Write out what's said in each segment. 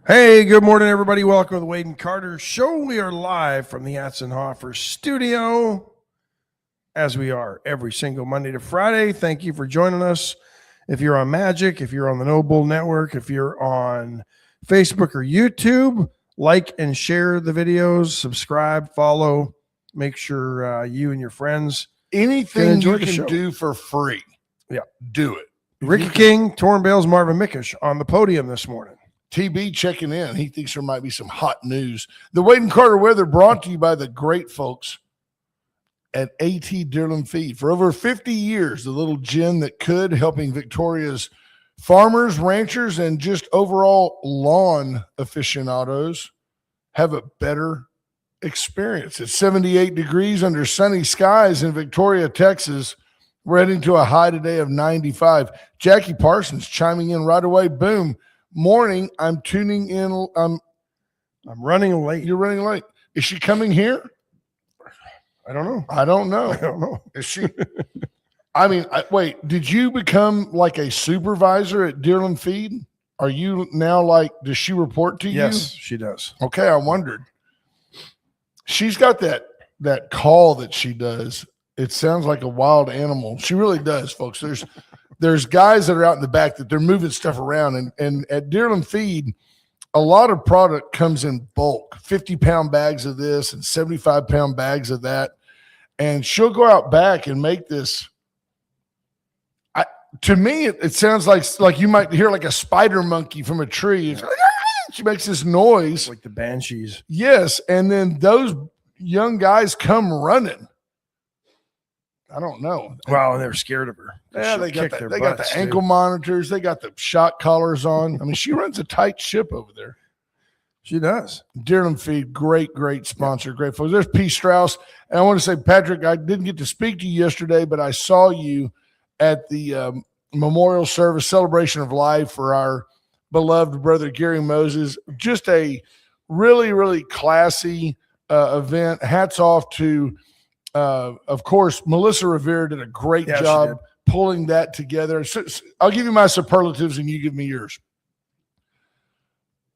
Hey, good morning, everybody. Welcome to the Wade and Carter Show. We are live from the Atzenhofer studio, as we are every single Monday to Friday. Thank you for joining us. If you're on Magic, if you're on the No Bull Network, if you're on Facebook or YouTube, like and share the videos, subscribe, follow. Make sure you and your friends anything you can do for free. Yeah, do it. Ricky King, Torn Bales, Marvin Mickish on the podium this morning. TB checking in. He thinks there might be some hot news. The Wade and Carter weather brought to you by the great folks at AT Deerland Feed. For over 50 years, the little gin that could, helping Victoria's farmers, ranchers, and just overall lawn aficionados have a better experience. It's 78 degrees under sunny skies in Victoria, Texas. We're heading to a high today of 95. Jackie Parsons chiming in right away. Boom. Morning, I'm tuning in. I'm running late. You're running late. Is she coming here? I don't know. I don't know. I don't know. Is she? I mean, wait, did you become like a supervisor at Deerland Feed? Are you now like, does she report to you? Yes, she does. Okay, I wondered. She's got that call that she does. It sounds like a wild animal. She really does, folks. There's guys that are out in the back that they're moving stuff around. And at Deerland Feed, a lot of product comes in bulk, 50-pound bags of this and 75-pound bags of that. And she'll go out back and make this. To me, it sounds like you might hear like a spider monkey from a tree. It's like, she makes this noise. Like the banshees. Yes. And then those young guys come running. I don't know. Wow, and they're scared of her. Yeah, they got the ankle monitors. They got the shot collars on. I mean, she runs a tight ship over there. She does. Deerland Feed, great sponsor, great folks. There's P. Strauss. And I want to say, Patrick, I didn't get to speak to you yesterday, but I saw you at the memorial service celebration of life for our beloved brother Gary Moses. Just a really, really classy event. Hats off to of course, Melissa Rivera did a great job pulling that together. So, I'll give you my superlatives and you give me yours.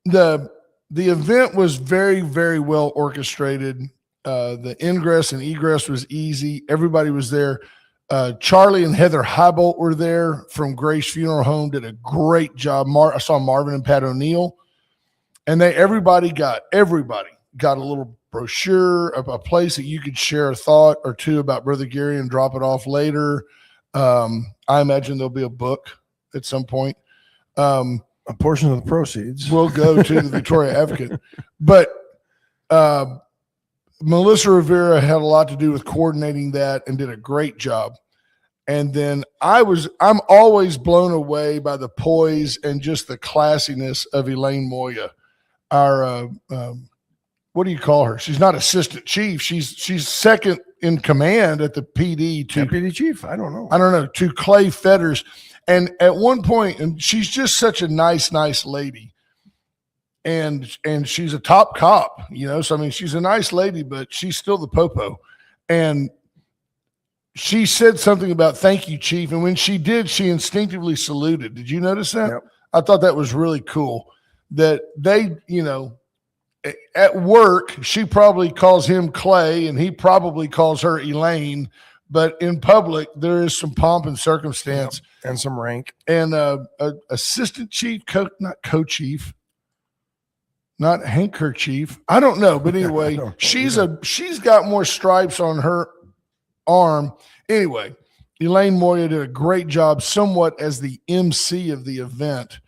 The event was very, very well orchestrated. The ingress and egress was easy. Everybody was there. Charlie and Heather Heibolt were there from Grace Funeral Home, did a great job. I saw Marvin and Pat O'Neill. And everybody got a little brochure, a place that you could share a thought or two about Brother Gary and drop it off later. I imagine there'll be a book at some point. A portion of the proceeds will go to the Victoria Advocate. But Melissa Rivera had a lot to do with coordinating that and did a great job. And then I'm always blown away by the poise and just the classiness of Elaine Moya, our what do you call her? She's not assistant chief. She's second in command at the PD to deputy chief. I don't know. To Clay Fetters. And at one point, and she's just such a nice lady. And she's a top cop, So I mean, she's a nice lady, but she's still the popo. And she said something about thank you, chief. And when she did, she instinctively saluted. Did you notice that? Yep. I thought that was really cool. That they, at work, she probably calls him Clay and he probably calls her Elaine, but in public, there is some pomp and circumstance. And some rank. And assistant chief, not co-chief, not handkerchief. I don't know, but anyway, she's got more stripes on her arm. Anyway, Elaine Moya did a great job somewhat as the MC of the event.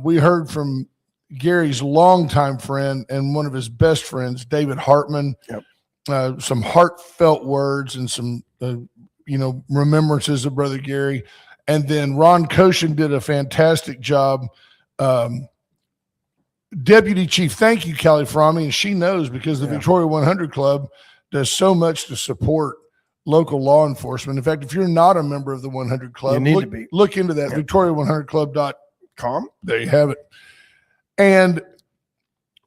We heard from Gary's longtime friend and one of his best friends, David Hartman. Yep. Some heartfelt words and some, remembrances of Brother Gary. And then Ron Koshin did a fantastic job. Deputy Chief, thank you, Callie Fromme. And she knows because the Victoria 100 Club does so much to support local law enforcement. In fact, if you're not a member of the 100 Club, you need to be. Look into that, Victoria100club.com. Com. There you have it. And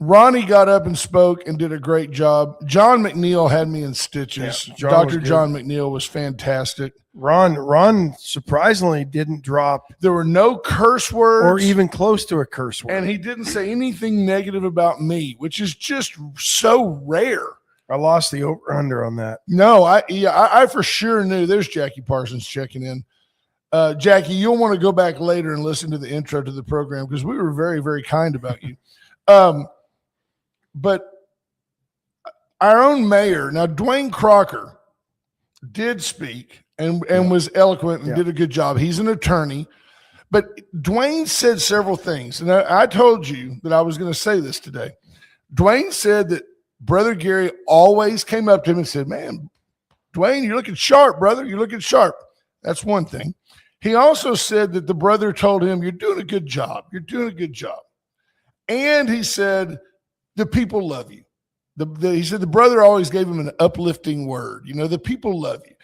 Ronnie got up and spoke and did a great job. John McNeil had me in stitches. Yeah, Dr. John McNeil was fantastic. Ron surprisingly didn't drop. There were no curse words. Or even close to a curse word. And he didn't say anything negative about me, which is just so rare. I lost the over-under on that. No, I for sure knew. There's Jackie Parsons checking in. Jackie, you'll want to go back later and listen to the intro to the program because we were very, very kind about you. But our own mayor, now Dwayne Crocker did speak and was eloquent and did a good job. He's an attorney. But Dwayne said several things. And I told you that I was going to say this today. Dwayne said that Brother Gary always came up to him and said, man, Dwayne, you're looking sharp, brother. You're looking sharp. That's one thing. He also said that the brother told him, you're doing a good job. You're doing a good job. And he said, the people love you. He said the brother always gave him an uplifting word. You know, the people love you.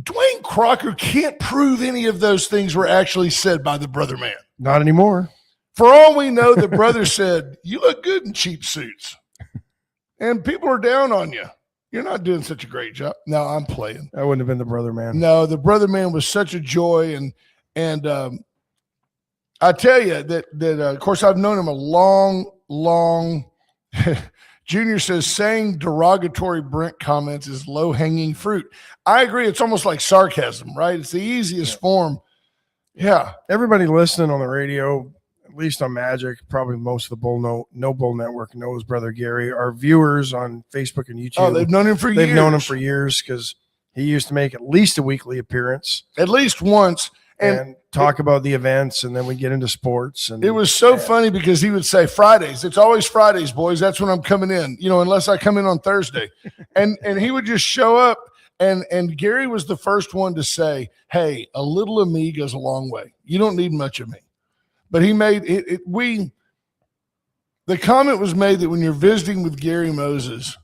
Dwayne Crocker can't prove any of those things were actually said by the brother man. Not anymore. For all we know, the brother said, you look good in cheap suits. And people are down on you. You're not doing such a great job. No, I'm playing. That wouldn't have been the brother man. No, the brother man was such a joy. And I tell you that of course, I've known him a long Junior says saying derogatory Brent comments is low-hanging fruit. I agree. It's almost like sarcasm, right? It's the easiest form. Yeah. Everybody listening on the radio, at least on Magic, probably most of the No Bull Network knows Brother Gary. Our viewers on Facebook and YouTube. Oh, they've known him for years. They've known him for years because he used to make at least a weekly appearance. At least once. And talk about the events, and then we get into sports. And it was so funny because he would say Fridays. It's always Fridays, boys. That's when I'm coming in, you know, unless I come in on Thursday. and he would just show up, and Gary was the first one to say, hey, a little of me goes a long way. You don't need much of me. But he made it the comment was made that when you're visiting with Gary Moses,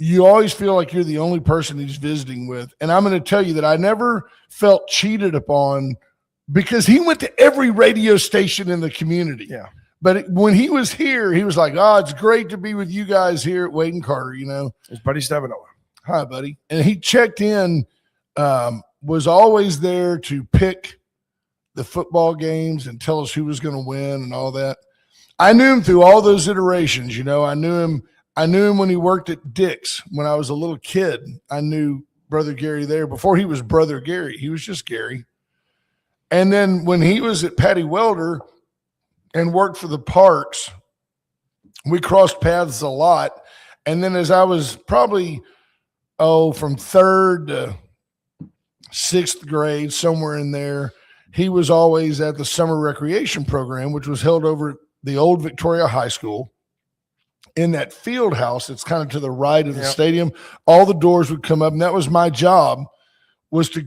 you always feel like you're the only person he's visiting with. And I'm going to tell you that I never felt cheated upon because he went to every radio station in the community. Yeah. But when he was here, he was like, oh, it's great to be with you guys here at Wade and Carter, you know. His buddy Stevanoa. Hi, buddy. And he checked in, was always there to pick the football games and tell us who was going to win and all that. I knew him through all those iterations, you know. I knew him when he worked at Dick's when I was a little kid. I knew Brother Gary there before he was Brother Gary. He was just Gary. And then when he was at Patty Welder and worked for the parks, we crossed paths a lot. And then as I was probably, from 3rd to 6th grade, somewhere in there, he was always at the summer recreation program, which was held over at the old Victoria High School. In that field house, it's kind of to the right of the stadium. All the doors would come up, and that was my job, was to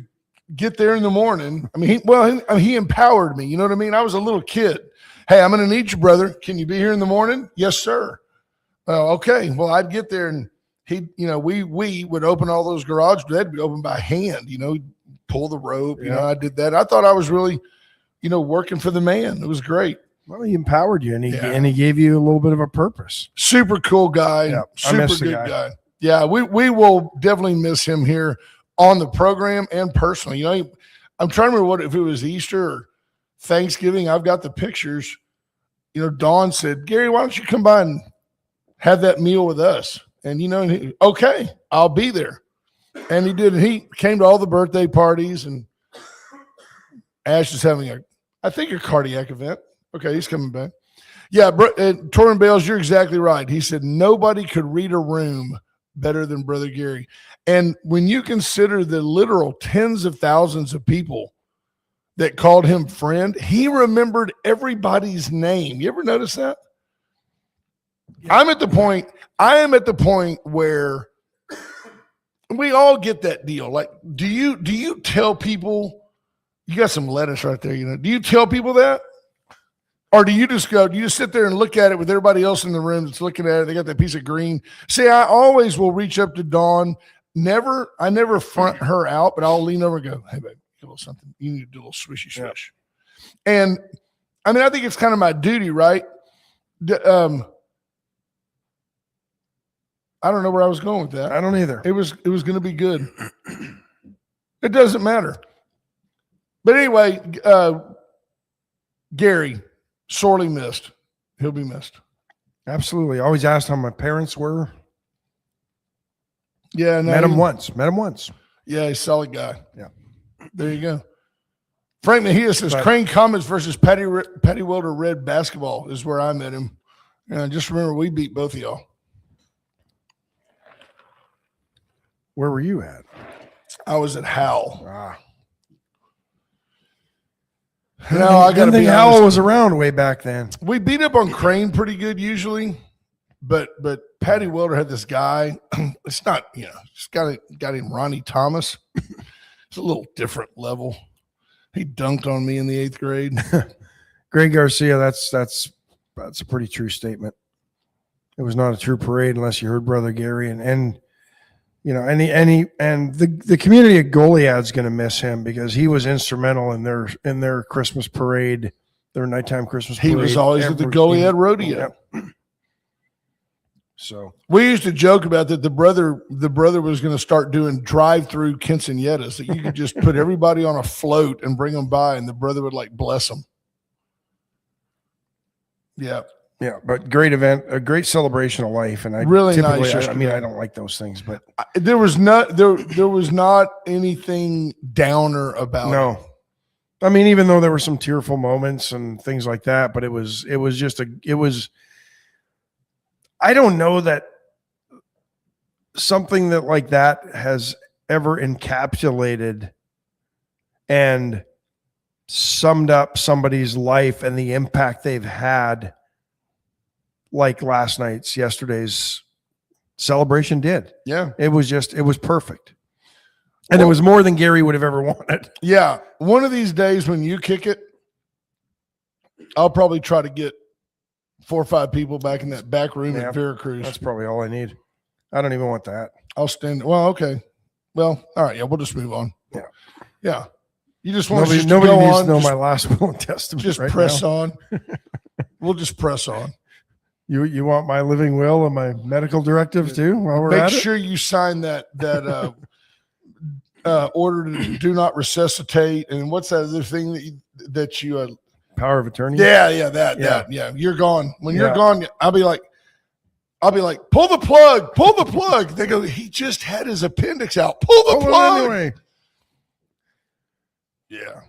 get there in the morning. I mean, he empowered me. You know what I mean? I was a little kid. Hey, I'm going to need you, brother. Can you be here in the morning? Yes, sir. Okay. Well, I'd get there, and we would open all those garage doors. They'd be opened by hand. You know, pull the rope. You know, I did that. I thought I was really, working for the man. It was great. Well, he empowered you, and he gave you a little bit of a purpose. Super cool guy. Yeah, super good guy. Yeah, we will definitely miss him here on the program and personally. You know, I'm trying to remember if it was Easter or Thanksgiving. I've got the pictures. You know, Dawn said, Gary, why don't you come by and have that meal with us? And, okay, I'll be there. And he did. He came to all the birthday parties, and Ash is having I think a cardiac event. Okay, he's coming back. Yeah, Torrin Bales, you're exactly right. He said nobody could read a room better than Brother Gary. And when you consider the literal tens of thousands of people that called him friend, he remembered everybody's name. You ever notice that? Yeah. I am at the point where we all get that deal. Like, do you tell people, you got some lettuce right there, do you tell people that? Or do you just sit there and look at it with everybody else in the room that's looking at it? They got that piece of green. See, I always will reach up to Dawn. I never front her out, but I'll lean over and go, hey, babe, get a little something. You need to do a little swishy swish. Yeah. And, I mean, I think it's kind of my duty, right? I don't know where I was going with that. I don't either. It was going to be good. It doesn't matter. But anyway, Gary, sorely missed. He'll be missed. Absolutely. Always asked how my parents were. Yeah. No, Met him once. Yeah, he's a solid guy. Yeah. There you go. Frank Mejia says Crane Comets versus Patty Wilder Red basketball is where I met him. And just remember, we beat both of y'all. Where were you at? I was at Howell. No, I got to think Howell was around way back then. We beat up on Crane pretty good usually, but Patty Wilder had this guy. It's not, it's got him Ronnie Thomas. It's a little different level. He dunked on me in the 8th grade. Greg Garcia, that's a pretty true statement. It was not a true parade unless you heard Brother Gary and the community of Goliad's going to miss him because he was instrumental in their Christmas parade, their nighttime Christmas parade. He was always at the Goliad rodeo. Yep. So we used to joke about that. The brother was going to start doing drive-through quinceañeras that you could just put everybody on a float and bring them by, and the brother would bless them. Yeah. Yeah, but great event, a great celebration of life, and I really nice. I don't like those things, but there was not anything downer about it. No, I mean, even though there were some tearful moments and things like that, but it was I don't know that something that like that has ever encapsulated and summed up somebody's life and the impact they've had like yesterday's celebration did. Yeah. It was perfect. And it was more than Gary would have ever wanted. Yeah. One of these days when you kick it, I'll probably try to get 4 or 5 people back in that back room at Veracruz. That's probably all I need. I don't even want that. I'll stand. Well, okay. Well, all right. Yeah, we'll just move on. Yeah. Yeah. You just want nobody to needs on, to know my last will and testament. Just right press now. on. We'll just press on. You want my living will and my medical directives too? While we're Make at sure you sign that order to do not resuscitate. And what's that other thing that you power of attorney? Yeah, that. You're gone. When you're gone, I'll be like, pull the plug. They go, he just had his appendix out. Pull the plug. Anyway. Yeah.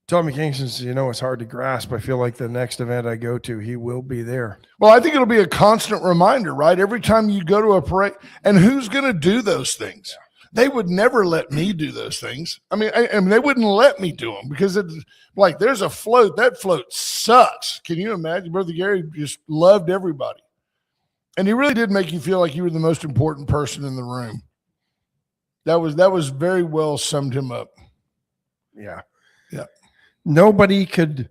Tommy Kingston says, it's hard to grasp. I feel like the next event I go to, he will be there. Well, I think it'll be a constant reminder, right? Every time you go to a parade, and who's going to do those things? They would never let me do those things. I mean, they wouldn't let me do them because it's like there's a float. That float sucks. Can you imagine? Brother Gary just loved everybody. And he really did make you feel like you were the most important person in the room. That was very well summed him up. Yeah. Yeah. Nobody could.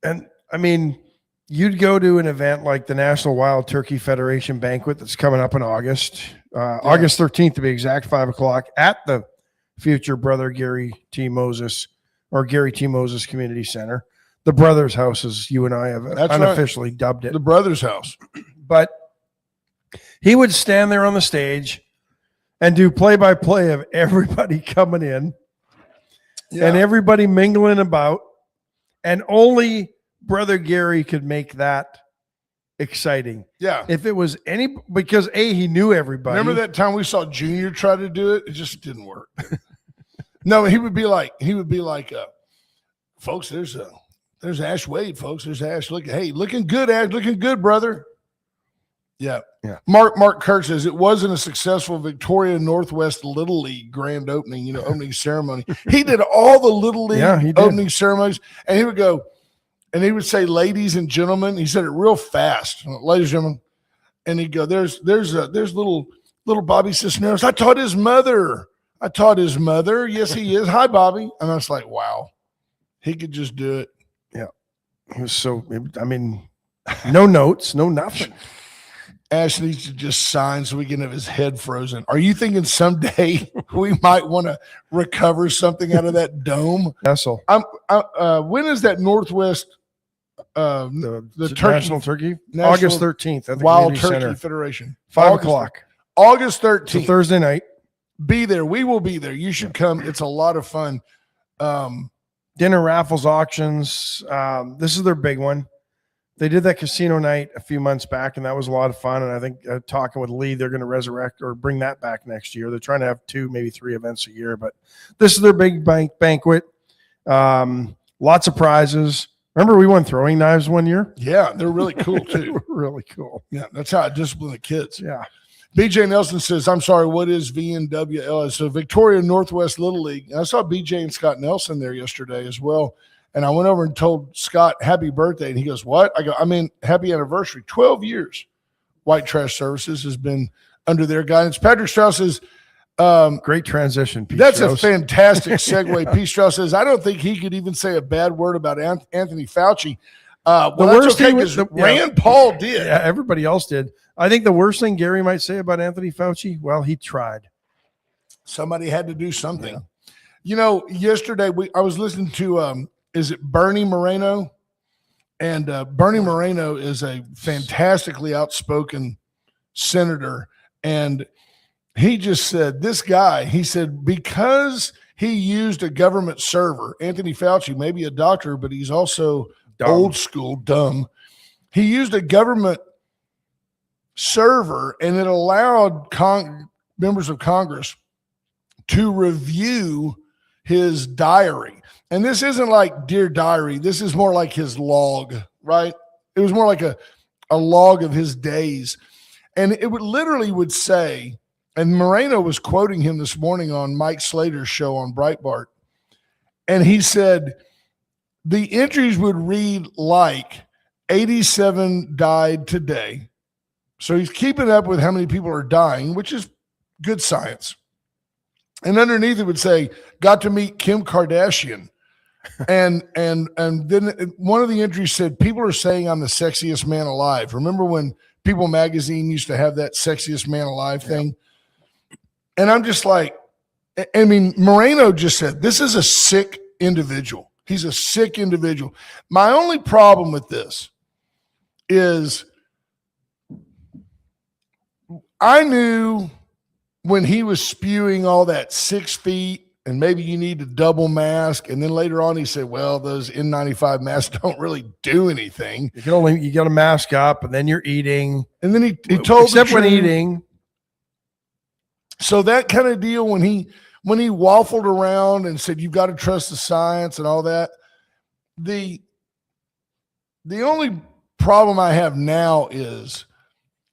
And I mean, you'd go to an event like the National Wild Turkey Federation banquet that's coming up in August, August 13th to be exact, 5:00 at the future Brother Gary T. Moses or Gary T. Moses Community Center. The Brothers House, as you and I have unofficially dubbed it. The Brothers House. But he would stand there on the stage and do play-by-play of everybody coming in and everybody mingling about, and only Brother Gary could make that exciting. Yeah. If it was because he knew everybody. Remember that time we saw Junior try to do it? It just didn't work. No, he would be like, folks, there's Ash Wade, folks. There's Ash. Looking good, Ash. Looking good, brother. Yeah. Yeah. Mark Kirk says it wasn't a successful Victoria Northwest Little League grand opening, opening ceremony. He did all the Little League opening ceremonies, and he would go, and he would say, ladies and gentlemen. He said it real fast, ladies and gentlemen. And he'd go, there's little Bobby Cisneros. I taught his mother. Yes, he is. Hi, Bobby. And I was like, wow, he could just do it. Yeah. It was no notes, no nothing. Ash needs to just sign so we can have his head frozen. Are you thinking someday we might want to recover something out of that dome? Vessel. When is that Northwest the National Turkey, National August 13th at the Wild Community Turkey Center, Federation. 5 o'clock. August It's a 13th. Thursday night. Be there. We will be there. You should come. It's a lot of fun. Dinner, raffles, auctions. This is their big one. They did that casino night a few months back, and that was a lot of fun. And I think talking with Lee, they're going to resurrect or bring that back next year. They're trying to have 2, maybe 3 events a year, but this is their big banquet. Lots of prizes. Remember, we won throwing knives one year? Yeah, they're really cool too. Really cool. Yeah, that's how I discipline the kids. Yeah. BJ Nelson says, I'm sorry, what is VNWL? So Victoria Northwest Little League. And I saw BJ and Scott Nelson there yesterday as well. And I went over and told Scott, happy birthday. And he goes, what? I go, happy anniversary. 12 years. White Trash Services has been under their guidance. Patrick Strauss says, great transition, Pete that's Strauss. a fantastic segue. Pete Strauss says, I don't think he could even say a bad word about Anthony Fauci. Well, The that's worst okay thing because was Rand Paul did. Yeah, everybody else did. I think the worst thing Gary might say about Anthony Fauci, well, he tried. Somebody had to do something. Yeah. You know, yesterday I was listening to is it Bernie Moreno? And Bernie Moreno is a fantastically outspoken senator. And he just said, he said, because he used a government server, Anthony Fauci, maybe a doctor, but he's also old school, dumb. He used a government server and it allowed members of Congress to review his diary. And this isn't like Dear Diary. This is more like his log, right? It was more like a log of his days. And it would say, and Moreno was quoting him this morning on Mike Slater's show on Breitbart. And he said, the entries would read like 87 died today. So he's keeping up with how many people are dying, which is good science. And underneath it would say, got to meet Kim Kardashian. And then one of the entries said, people are saying I'm the sexiest man alive. Remember when People Magazine used to have that sexiest man alive thing? And I'm just like, I mean, Moreno just said, this is a sick individual. He's a sick individual. My only problem with this is I knew when he was spewing all that 6 feet and maybe you need a double mask. And then later on, he said, well, those N95 masks don't really do anything. You got to mask up and then you're eating. And then he told except when eating. So that kind of deal, when he waffled around and said, you've got to trust the science and all that. The only problem I have now is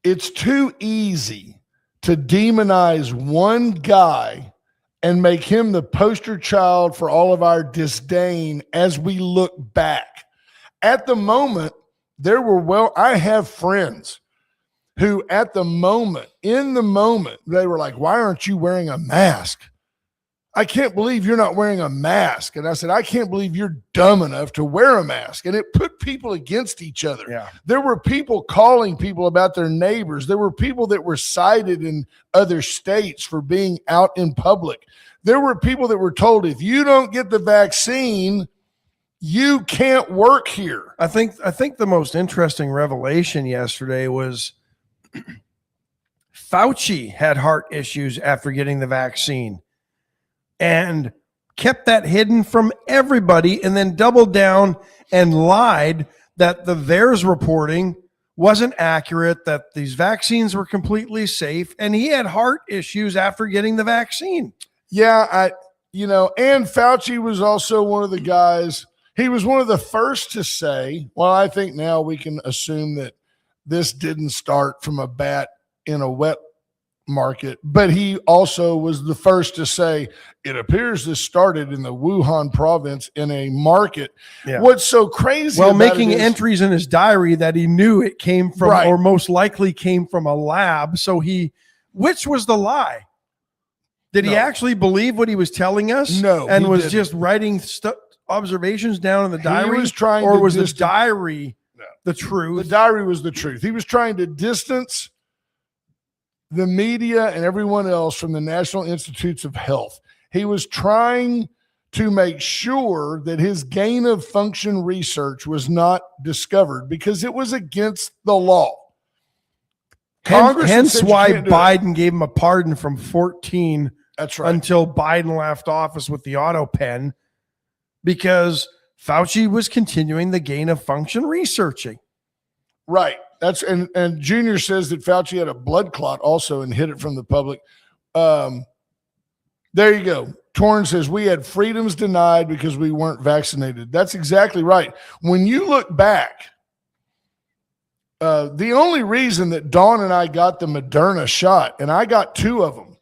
it's too easy to demonize one guy and make him the poster child for all of our disdain as we look back. At the moment, I have friends who in the moment, they were like, why aren't you wearing a mask? I can't believe you're not wearing a mask. And I said, I can't believe you're dumb enough to wear a mask. And it put people against each other. Yeah. There were people calling people about their neighbors. There were people that were cited in other states for being out in public. There were people that were told, if you don't get the vaccine, you can't work here. I think the most interesting revelation yesterday was Fauci had heart issues after getting the vaccine and kept that hidden from everybody, and then doubled down and lied that the VAERS reporting wasn't accurate, that these vaccines were completely safe, and he had heart issues after getting the vaccine. Yeah, and Fauci was also one of the guys, he was one of the first to say, well, I think now we can assume that this didn't start from a bat in a wet market, but he also was the first to say it appears this started in the Wuhan province in a market. Yeah. What's so crazy? Well, making entries in his diary that he knew it came from, or most likely came from a lab. So which was the lie? Did he actually believe what he was telling us? No, and was just writing observations down in the diary. He was trying, or was the diary the truth? The diary was the truth. He was trying to distance the media and everyone else from the National Institutes of Health. He was trying to make sure that his gain of function research was not discovered because it was against the law. Congress Hence why can't do it. Biden gave him a pardon from 14 That's right. until Biden left office with the auto pen, because Fauci was continuing the gain of function researching. Right. That's and Junior says that Fauci had a blood clot also and hid it from the public. There you go. Torn says we had freedoms denied because we weren't vaccinated. That's exactly right. When you look back, the only reason that Dawn and I got the Moderna shot, and I got 2 of them,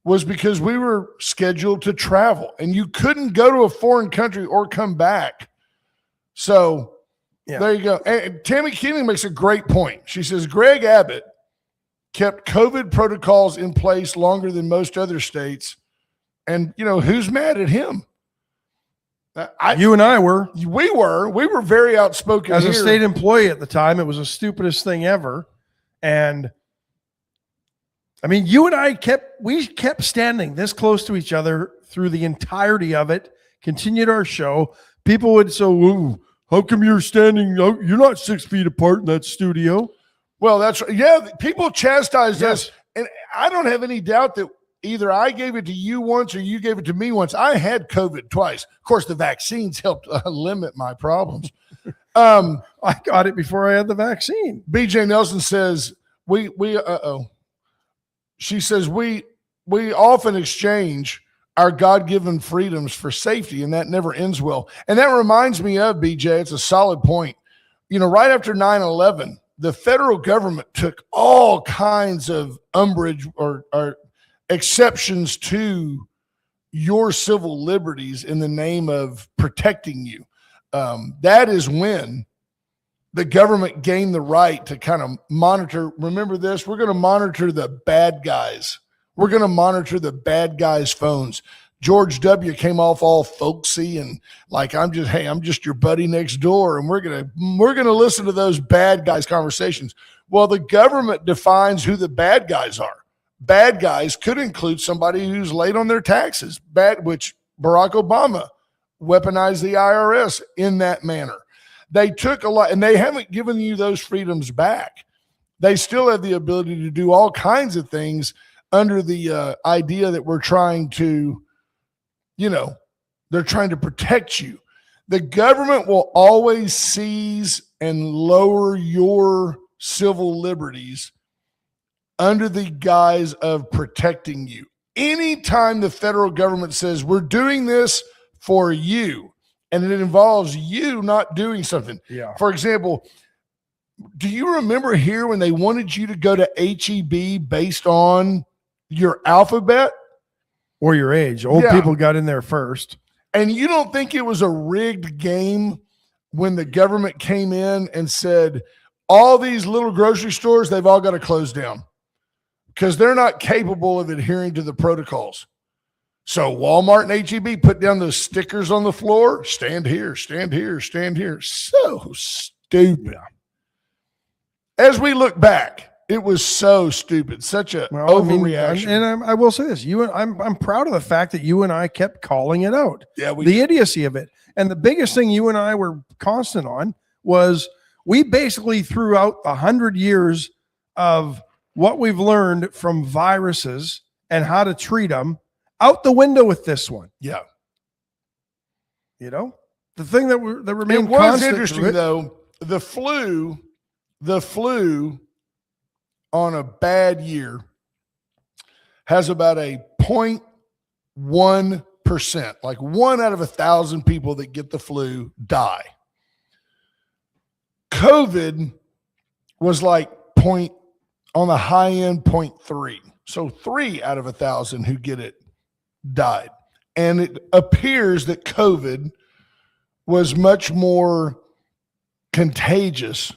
was because we were scheduled to travel and you couldn't go to a foreign country or come back. So there you go. And Tammy Keating makes a great point. She says Greg Abbott kept COVID protocols in place longer than most other states. And, who's mad at him? You and I were. We were very outspoken. As a state employee at the time, it was the stupidest thing ever. And I mean, you and I kept standing this close to each other through the entirety of it, continued our show. People would say, "Ooh, how come you're standing? You're not 6 feet apart in that studio." Well, that's right. Yeah. People chastised us. And I don't have any doubt that either I gave it to you once or you gave it to me once. I had COVID twice. Of course, the vaccines helped limit my problems. I got it before I had the vaccine. BJ Nelson says, she says, we often exchange our God-given freedoms for safety, and that never ends well. And that reminds me of, BJ, it's a solid point. Right after 9/11, the federal government took all kinds of umbrage or exceptions to your civil liberties in the name of protecting you. That is when the government gained the right to kind of monitor. Remember this, we're going to monitor the bad guys. We're going to monitor the bad guys' phones. George W. came off all folksy and like, I'm just your buddy next door. And we're going to listen to those bad guys' conversations. Well, the government defines who the bad guys are. Bad guys could include somebody who's late on their taxes, which Barack Obama weaponized the IRS in that manner. They took a lot, and they haven't given you those freedoms back. They still have the ability to do all kinds of things under the idea that we're trying to, they're trying to protect you. The government will always seize and lower your civil liberties under the guise of protecting you. Anytime the federal government says we're doing this for you, and it involves you not doing something. Yeah. For example, do you remember here when they wanted you to go to HEB based on your alphabet? Or your age. Old people got in there first. And you don't think it was a rigged game when the government came in and said, all these little grocery stores, they've all got to close down because they're not capable of adhering to the protocols. So Walmart and HEB put down those stickers on the floor. Stand here, stand here, stand here. So stupid. As we look back, it was so stupid, such a overreaction. I will say this: I'm proud of the fact that you and I kept calling it out. Yeah, the idiocy of it. And the biggest thing you and I were constant on was we basically threw out 100 years of what we've learned from viruses and how to treat them out the window with this one. Yeah. The thing that remained it was constant interesting though. The flu on a bad year has about a 0.1%, like 1 out of 1,000 people that get the flu die. COVID was like on the high end 0.3. So 3 out of 1,000 who get it died. And it appears that COVID was much more contagious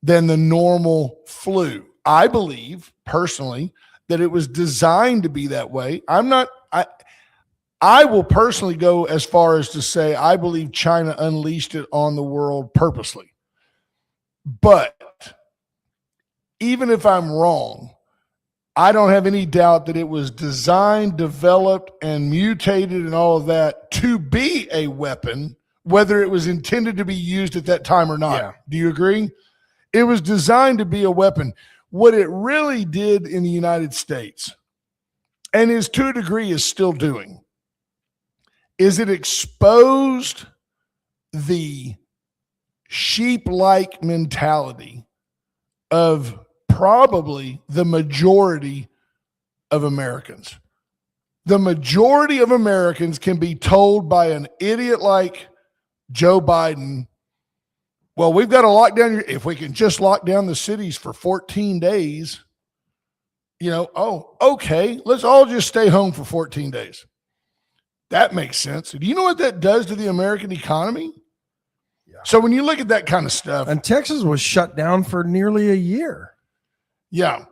than the normal flu. I believe personally that it was designed to be that way. I will personally go as far as to say I believe China unleashed it on the world purposely. But even if I'm wrong, I don't have any doubt that it was designed, developed, and mutated and all of that to be a weapon, whether it was intended to be used at that time or not. Yeah. Do you agree? It was designed to be a weapon. What it really did in the United States, and is to a degree is still doing, is it exposed the sheep-like mentality of probably the majority of Americans. The majority of Americans can be told by an idiot like Joe Biden, well, we've got to lock down. If we can just lock down the cities for 14 days, oh, okay, let's all just stay home for 14 days. That makes sense. Do you know what that does to the American economy? Yeah. So when you look at that kind of stuff. And Texas was shut down for nearly a year. Yeah.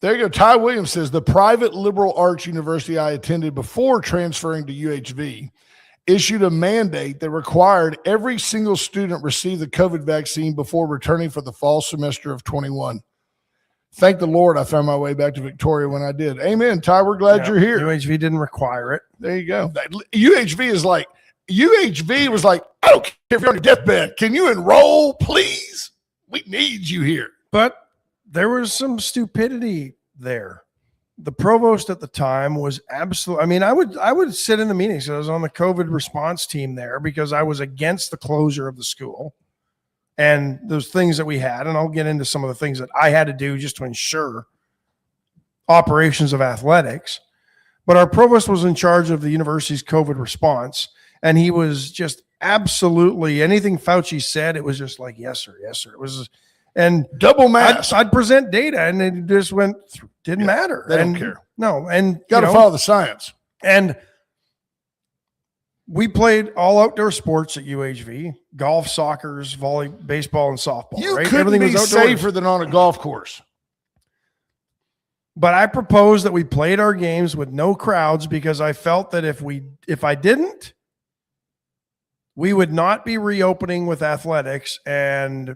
There you go. Ty Williams says, the private liberal arts university I attended before transferring to UHV issued a mandate that required every single student receive the COVID vaccine before returning for the fall semester of 21. Thank the Lord I found my way back to Victoria when I did. Amen. Ty, we're glad you're here. UHV didn't require it. There you go. UHV was like, I don't care if you're on your deathbed. Can you enroll, please? We need you here. But there was some stupidity there. The provost at the time was absolutely, I mean, I would sit in the meetings. I was on the COVID response team there because I was against the closure of the school and those things that we had. And I'll get into some of the things that I had to do just to ensure operations of athletics. But our provost was in charge of the university's COVID response. And he was just absolutely anything Fauci said, it was just like, yes, sir. Yes, sir. It was, and double mask. I'd present data and it just went, didn't matter. They don't care. No. And got to follow the science. And we played all outdoor sports at UHV, golf, soccer, volley, baseball, and softball. You right? couldn't Everything be was outdoors. safer than on a golf course. But I proposed that we played our games with no crowds because I felt that if I didn't, we would not be reopening with athletics and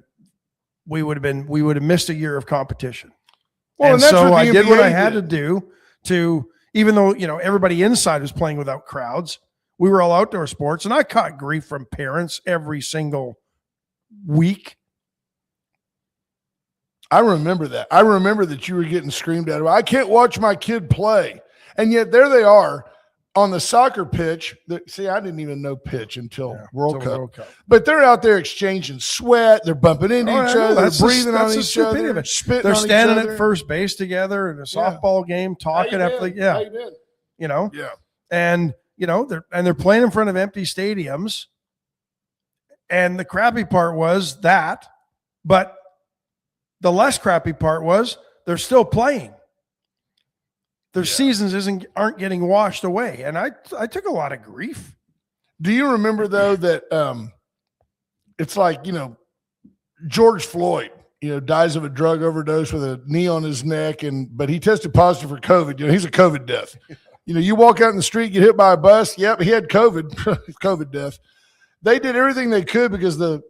we would have missed a year of competition. Well, and so I did what I had to do to, even though, everybody inside was playing without crowds, we were all outdoor sports, and I caught grief from parents every single week. I remember that. I remember that you were getting screamed at. I can't watch my kid play. And yet there they are on the soccer pitch. See, I didn't even know pitch until World Cup. But they're out there exchanging sweat. They're bumping into each other. They're breathing on each other. Spitting they're on standing each other at first base together in a softball game, talking after. Yeah. And they're playing in front of empty stadiums. And the crappy part was that, but the less crappy part was they're still playing. Their seasons aren't getting washed away. And I took a lot of grief. Do you remember though that it's like, George Floyd, dies of a drug overdose with a knee on his neck, but he tested positive for COVID. He's a COVID death. You walk out in the street, get hit by a bus. Yep, he had COVID, COVID death. They did everything they could because the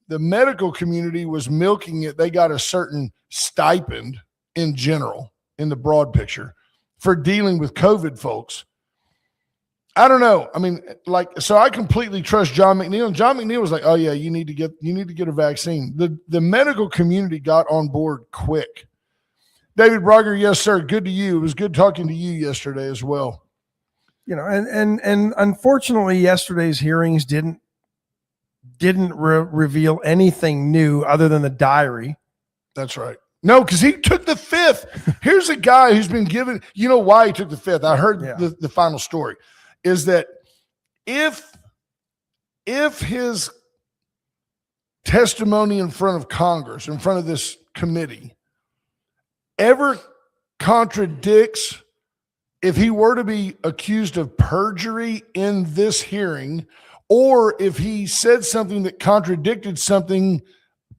medical community was milking it. They got a certain stipend in general, in the broad picture, for dealing with COVID folks. I don't know. I mean, so I completely trust John McNeil. And John McNeil was like, oh yeah, you need to get a vaccine. The medical community got on board quick. David Brogger, yes, sir. Good to you. It was good talking to you yesterday as well. And unfortunately, yesterday's hearings didn't reveal anything new other than the diary. That's right. No, because he took the fifth. Here's a guy who's been given, why he took the fifth. I heard the final story is that if his testimony in front of Congress, in front of this committee, ever contradicts, if he were to be accused of perjury in this hearing, or if he said something that contradicted something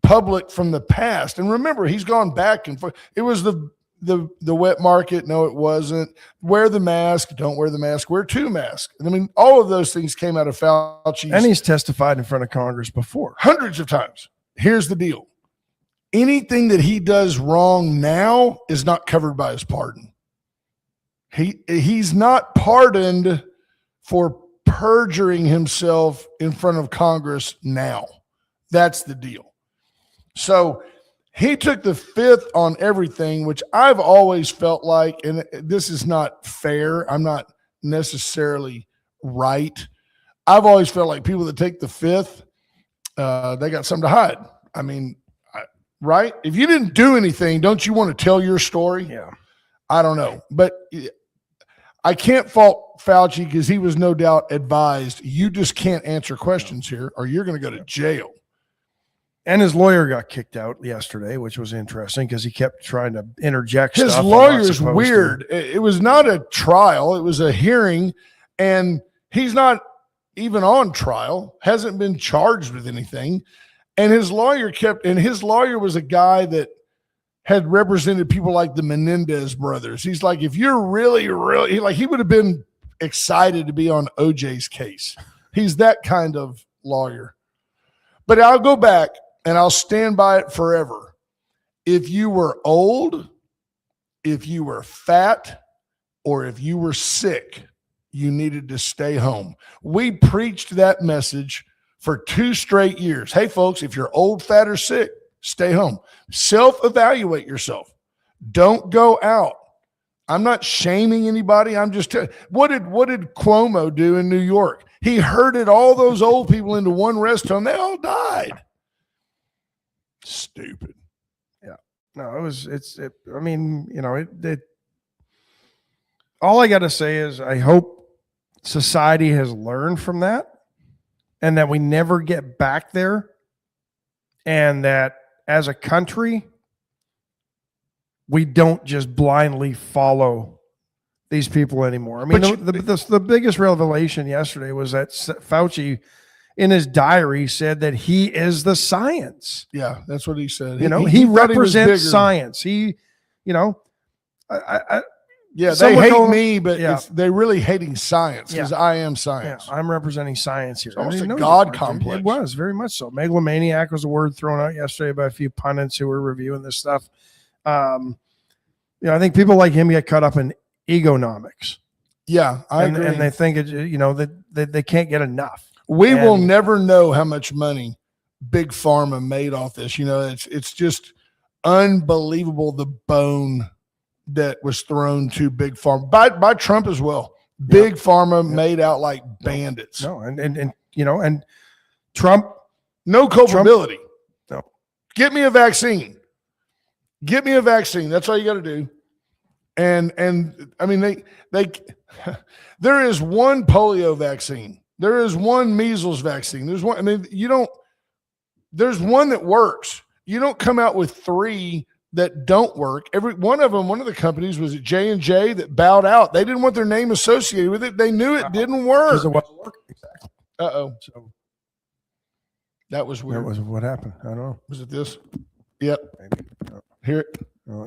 public from the past. And remember, he's gone back and forth. It was the wet market. No, it wasn't. Wear the mask. Don't wear the mask. Wear two masks. I mean, all of those things came out of Fauci. And he's testified in front of Congress before. Hundreds of times. Here's the deal. anything that he does wrong now is not covered by his pardon. He's not pardoned for perjuring himself in front of Congress now. That's the deal. So he took the fifth on everything, which I've always felt like, and this is not fair. I'm not necessarily right. I've always felt like people that take the fifth, they got something to hide. I mean, right? If you didn't do anything, don't you want to tell your story? Yeah. I don't know. But I can't fault Fauci because he was no doubt advised, you just can't answer questions here or you're going to go to jail. And his lawyer got kicked out yesterday, which was interesting because he kept trying to interject stuff. His lawyer is weird. It was not a trial. It was a hearing, and he's not even on trial, hasn't been charged with anything. And his lawyer was a guy that had represented people like the Menendez brothers. He's like, if you're really, he would have been excited to be on OJ's case. He's that kind of lawyer. But I'll go back and I'll stand by it forever. If you were old, if you were fat, or if you were sick, you needed to stay home. We preached that message for 2 straight years. Hey, folks, if you're old, fat, or sick, stay home. Self-evaluate yourself. Don't go out. I'm not shaming anybody. I'm just telling. What did Cuomo do in New York? He herded all those old people into one rest home. They all died. Stupid. Yeah. No, I mean, all I got to say is I hope society has learned from that and that we never get back there, and that as a country, we don't just blindly follow these people anymore. I mean, the biggest revelation yesterday was that Fauci in his diary said that he is the science. Yeah, that's what he said. He represents science. They hate me, but they're really hating science because I am science. Yeah, I'm representing science here. It's almost a God complex. It was very much so. Megalomaniac was a word thrown out yesterday by a few pundits who were reviewing this stuff. I think people like him get caught up in egonomics. Yeah, I agree. And they think that they can't get enough. We will never know how much money Big Pharma made off this. It's just unbelievable, the bone that was thrown to Big Pharma by Trump as well. Big Pharma made out like bandits. No, and Trump, no culpability. No. Get me a vaccine. That's all you got to do. And I mean, there is one polio vaccine. There is one measles vaccine. There's one. I mean, there's one that works. You don't come out with 3 that don't work. Every one of them, one of the companies was at J&J that bowed out. They didn't want their name associated with it. They knew it didn't work. Because it wasn't working. Exactly. So that was weird. That was what happened. I don't know. Was it this? Yep. Maybe. No. Hear it. Oh,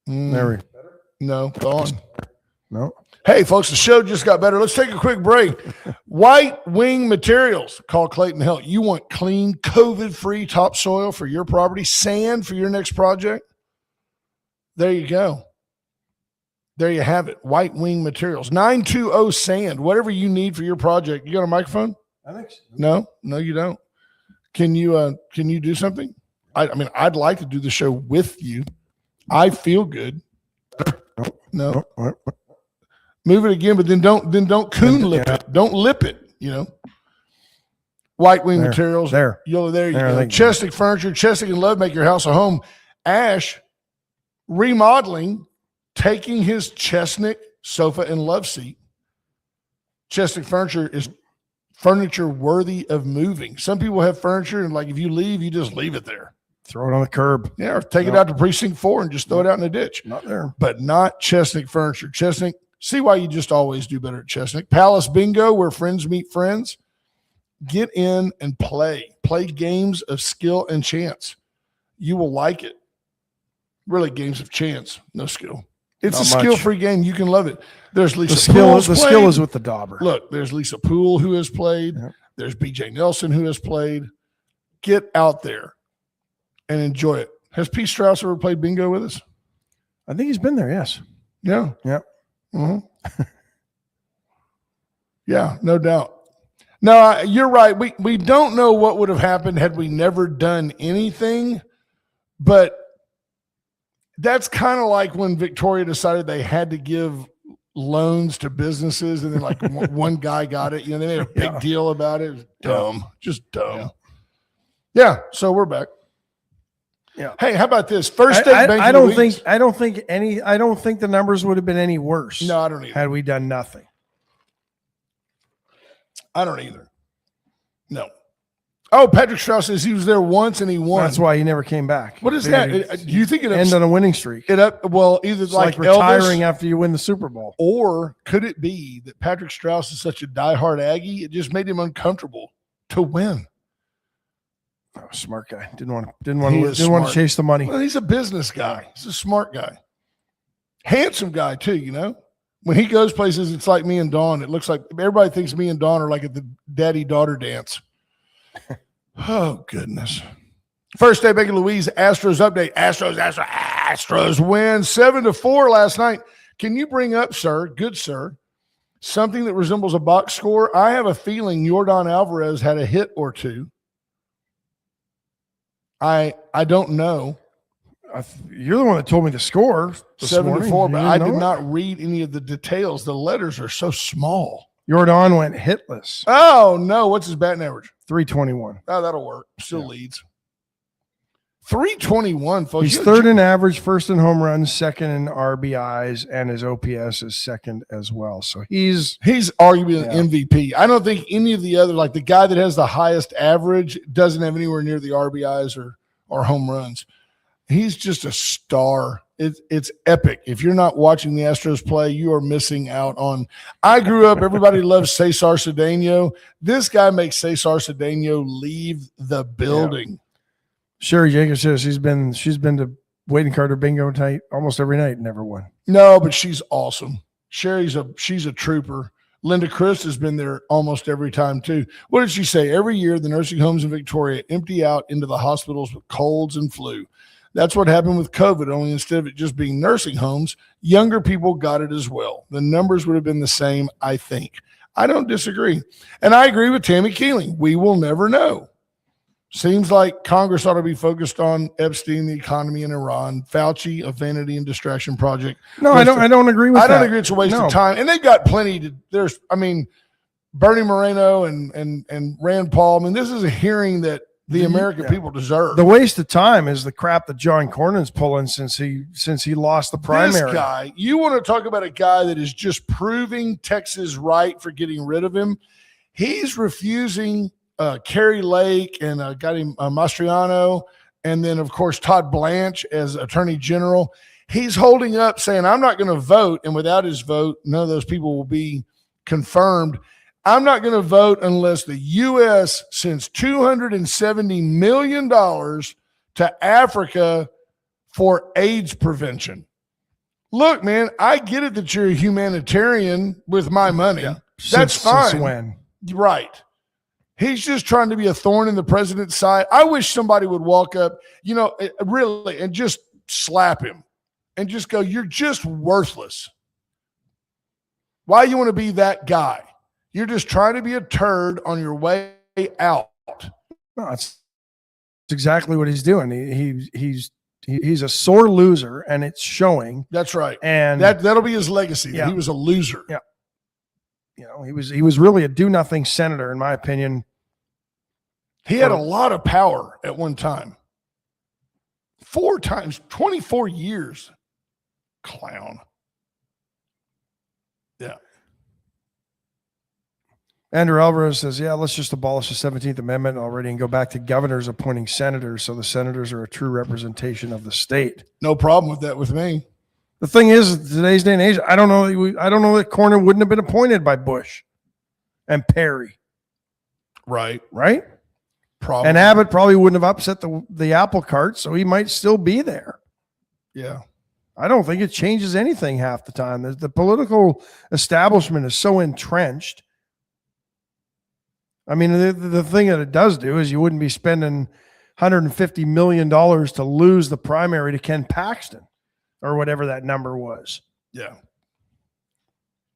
yeah. There we go. No, gone. No. Hey, folks, the show just got better. Let's take a quick break. White Wing Materials. Call Clayton Helt. You want clean, COVID-free topsoil for your property, sand for your next project? There you go. There you have it. White Wing Materials. 920 Sand. Whatever you need for your project. You got a microphone? I think so. No, you don't. Can you do something? I mean, I'd like to do the show with you. I feel good. No. Move it again, but then don't coon lip it. Don't lip it, White Wing Materials. There you go. Chesnick Furniture. Chesnick and Love make your house a home. Ash remodeling, taking his Chesnick sofa and love seat. Chesnick Furniture is furniture worthy of moving. Some people have furniture and if you leave, you just leave it there. Throw it on the curb. Yeah, or take it out to Precinct 4 and just throw it out in the ditch. Not there. But not Chesnick Furniture. Chesnick, see why you just always do better at Chesnick. Palace Bingo, where friends meet friends. Get in and play. Play games of skill and chance. You will like it. Really, games of chance, no skill. It's a skill-free game. You can love it. There's Lisa Poole. The skill is with the dauber. Look, there's Lisa Poole who has played. Yep. There's BJ Nelson who has played. Get out there. and enjoy it. Has Pete Strauss ever played bingo with us? I think he's been there. Yes. Yeah. Yep. Mm-hmm. Yeah, no doubt. No, you're right. We don't know what would have happened had we never done anything, but that's kind of like when Victoria decided they had to give loans to businesses, and then like one guy got it. You know, they made a big deal about it. It was dumb, just dumb. Yeah. So we're back. Yeah. Hey, how about this first state bank? I don't think the numbers would have been any worse. No, I don't either. Had we done nothing. I don't either. No. Oh, Patrick Strauss says he was there once and he won. That's why he never came back. What is that? Do you think it end on a winning streak? Well, either it's like retiring Elvis, after you win the Super Bowl, or could it be that Patrick Strauss is such a diehard Aggie, it just made him uncomfortable to win? Oh, smart guy. Didn't want to chase the money. Well, he's a business guy. He's a smart guy, handsome guy too. You know, when he goes places, it's like me and Dawn. It looks like everybody thinks me and Dawn are like at the daddy-daughter dance. Oh, goodness. First day, Baker Louise, Astros update. Astros win 7-4 last night. Can you bring up, sir, good sir, something that resembles a box score? I have a feeling Yordan Alvarez had a hit or two. I don't know. You're the one that told me the score. 7-4, but I did not read any of the details. The letters are so small. Yordan went hitless. Oh, no. What's his batting average? 321. Oh, that'll work. Still leads. 321, folks. He's third in average, first in home runs, second in RBIs, and his OPS is second as well. So he's arguably an MVP. I don't think any of the other, like the guy that has the highest average doesn't have anywhere near the RBIs or home runs. He's just a star. It's epic. If you're not watching the Astros play, you are missing out on. I grew up, everybody loves Cesar Cedeno. This guy makes Cesar Cedeno leave the building. Yeah. Sherry Jacobs says she's been to Wade and Carter bingo night almost every night and never won. No, but she's awesome. She's a trooper. Linda Christ has been there almost every time too. What did she say? Every year the nursing homes in Victoria empty out into the hospitals with colds and flu. That's what happened with COVID, only instead of it just being nursing homes, younger people got it as well. The numbers would have been the same, I think. I don't disagree. And I agree with Tammy Keeling. We will never know. Seems like Congress ought to be focused on Epstein, the economy in Iran, Fauci, a vanity and distraction project. No, I don't agree with that. I don't agree it's a waste of time. And they've got plenty to Bernie Moreno and Rand Paul. I mean, this is a hearing that the American people deserve. The waste of time is the crap that John Cornyn's pulling since he lost the primary. This guy, you want to talk about a guy that is just proving Texas right for getting rid of him. He's refusing Kerry Lake and got him Mastriano, and then of course Todd Blanche as Attorney General. He's holding up saying, I'm not going to vote, and without his vote, none of those people will be confirmed. I'm not going to vote unless the U.S. sends $270 million to Africa for AIDS prevention. Look, man, I get it that you're a humanitarian with my money. Yeah. That's fine. Since when? Right. He's just trying to be a thorn in the president's side. I wish somebody would walk up, really, and just slap him and just go, you're just worthless. Why you want to be that guy? You're just trying to be a turd on your way out. No, it's exactly what he's doing. He's a sore loser, and it's showing. That's right. And that'll be his legacy. Yeah. He was a loser. Yeah. He was really a do-nothing senator, in my opinion. He had a lot of power at one time. 4 times, 24 years. Clown. Yeah. Andrew Alvarez says, let's just abolish the 17th Amendment already and go back to governors appointing senators so the senators are a true representation of the state. No problem with that with me. The thing is, today's day and age, I don't know that Cornyn wouldn't have been appointed by Bush and Perry. Right. Right? Probably. And Abbott probably wouldn't have upset the apple cart, so he might still be there. Yeah. I don't think it changes anything half the time. The political establishment is so entrenched. I mean, the thing that it does do is you wouldn't be spending $150 million to lose the primary to Ken Paxton or whatever that number was. Yeah.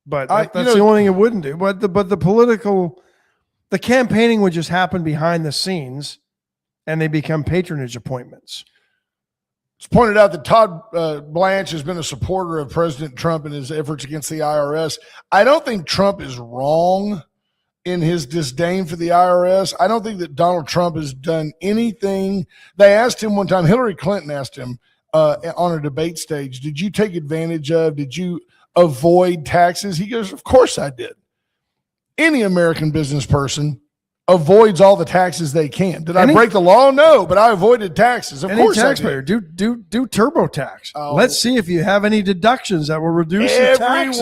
But that's the only thing it wouldn't do. But the campaigning would just happen behind the scenes and they become patronage appointments. It's pointed out that Todd Blanche has been a supporter of President Trump in his efforts against the IRS. I don't think Trump is wrong in his disdain for the IRS. I don't think that Donald Trump has done anything. They asked him one time, Hillary Clinton asked him on a debate stage, did you take advantage of, did you avoid taxes? He goes, of course I did. Any American business person avoids all the taxes they can. Did I break the law? No, but I avoided taxes. Of course taxpayer, do TurboTax. Let's see if you have any deductions that will reduce your taxes.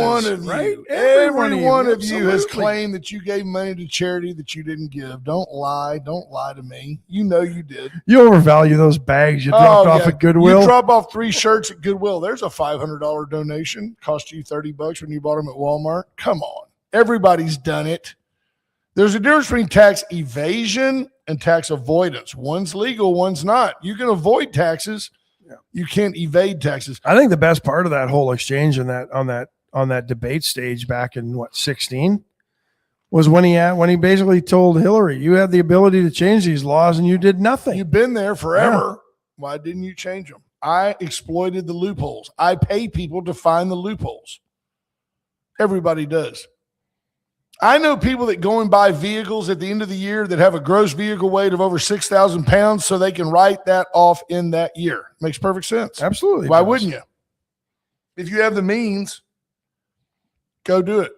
Every one of you has claimed that you gave money to charity that you didn't give. Don't lie. Don't lie to me. You know you did. You overvalue those bags you dropped off at Goodwill. You drop off 3 shirts at Goodwill. There's a $500 donation. Cost you $30 when you bought them at Walmart. Come on. Everybody's done it. There's a difference between tax evasion and tax avoidance. One's legal, one's not. You can avoid taxes. Yeah. You can't evade taxes. I think the best part of that whole exchange on that debate stage back in 2016 was when he basically told Hillary, you had the ability to change these laws and you did nothing. You've been there forever. Yeah. Why didn't you change them? I exploited the loopholes. I pay people to find the loopholes. Everybody does. I know people that go and buy vehicles at the end of the year that have a gross vehicle weight of over 6,000 pounds so they can write that off in that year. Makes perfect sense. Absolutely. Why wouldn't you? If you have the means, go do it.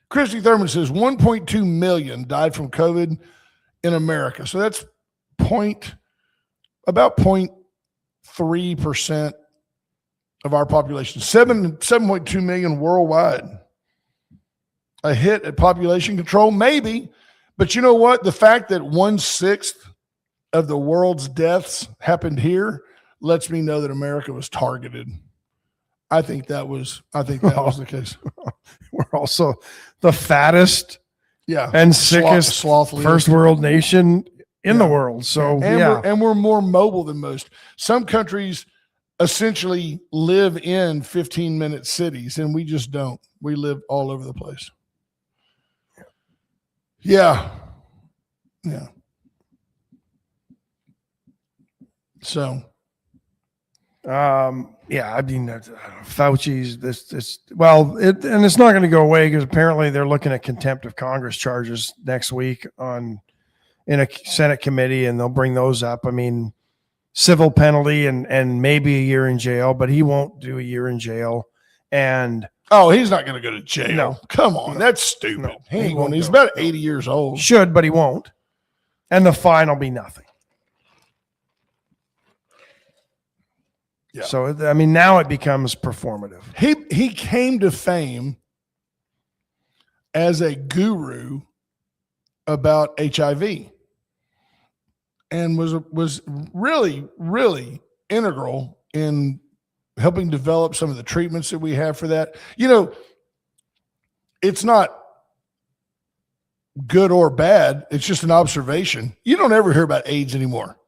Christy Thurman says 1.2 million died from COVID in America. So that's about 0.3% of our population. 7.2 million worldwide. A hit at population control, maybe. But you know what? The fact that 1/6 of the world's deaths happened here lets me know that America was targeted. I think that was the case. We're also the fattest and sickest sloth first world nation in the world. So we're more mobile than most. Some countries essentially live in 15-minute cities, and we just don't. We live all over the place. Yeah. So, I mean, Fauci's and it's not going to go away because apparently they're looking at contempt of Congress charges next week in a Senate committee, and they'll bring those up. I mean, civil penalty and maybe a year in jail, but he won't do a year in jail. And he's not going to go to jail. No. Come on. That's stupid. No, he ain't going. He's about 80 years old. Should, but he won't. And the fine will be nothing. Yeah. So, I mean, now it becomes performative. He came to fame as a guru about HIV and was really, really integral in helping develop some of the treatments that we have for that. You know, it's not good or bad. It's just an observation. You don't ever hear about AIDS anymore.